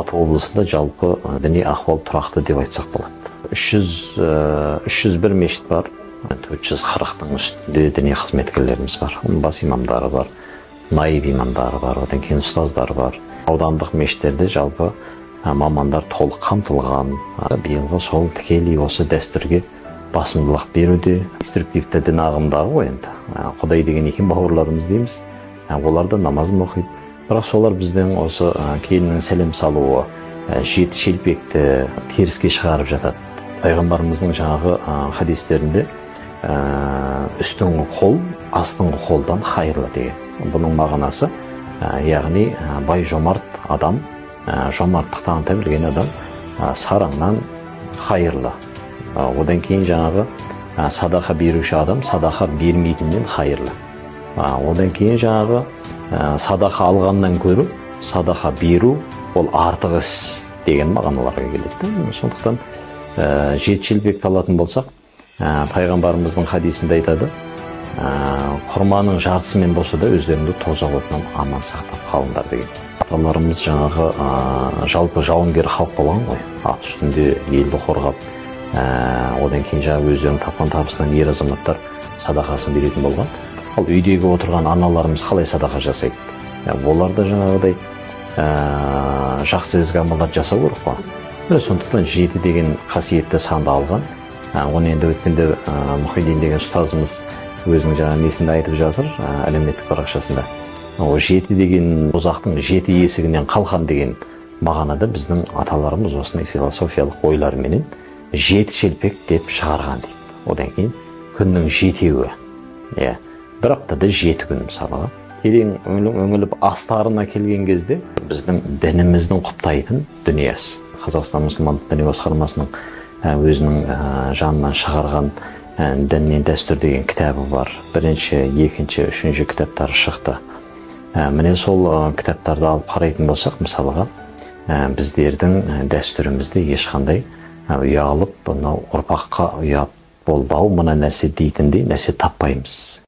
Алматы облысында жалпы діни ахуал тұрақты деп айтсақ болады. 301 мешіт бар, 440-тың үстінде діни қызметкерлеріміз бар. Бас имамдары бар, наиб имамдары бар, одан кейін ұстаздар бар. Аудандық мешіттерде жалпы мамандар толық қамтылған. Биылғы сол тікелей осы дәстүрге басымдылық беруде. Инструктивті дін ағымдағы ғой енді. Құдай деген екен бауырларымыз дейміз. Олар да намазын оқиды. Бірақ солар біздің осы келіннің сәлем салуы, жеті шелпекті теріске шығарып жатады. Пайғамбарымыздың жаңағы хадистерінде үстіңгі қол астыңғы қолдан хайырлы деген. Бұның мағынасы, яғни бай жомарт адам, жомарттық таныта білген адам сараңнан хайырлы. Одан кейін жаңағы садақа беруші адам садақа бермейтіннен хайырлы. Одан кейін жаңағы садақа алғаннан көру, садақа беру ол артық іс деген мағыналарға келеді. Сондықтан жеті шелпекті алатын болсақ, пайғамбарымыздың хадисінде айтады, құрманың жартысымен болса да өздеріңді тозақ отынан аман сақтап қалыңдар деген. Аталарымыз жаңағы жалпы жауынгер халық болған ғой, ат үстінде елді қорғап, одан кейін жаңағы өздерінің тапқан табысынан ер азаматтар садақасын беретін болған. Ал үйдегі отырған аналарымыз қалай садақа жасайды? Олар да жаңағыдай жақсы ізгі амалдар жасау керек қой. Сондықтан 7 деген қасиетті санды алған. Оны енді өткенде Мұхиддин деген ұстазымыз өзінің жаңа несінде айтып жатыр, әлеуметтік парақшасында. 7 деген ұзақтың 7 есігінен қалқан деген мағынада біздің аталарымыз осындай философиялық ойларменен 7 шелпек деп шығарған дейді. Одан кейін күннің жетеуі. Бір аптада 7 күн мысалға. Терең өңіліп астарына келген кезде біздің дініміздің құптайтын дүниесі. Қазақстан мұсылмандық діни басқармасының өзінің жанынан шығарған дін мен дәстүр деген кітабы бар. Бірінші, екінші, үшінші кітаптары шықты. Міне сол кітаптарды алып қарайтын болсақ, мысалға, біздердің дәстүрімізде ешқандай ұялып, ұрпаққа ұят болбау, мына нәрсе дейтіндей нәрсе таппаймыз.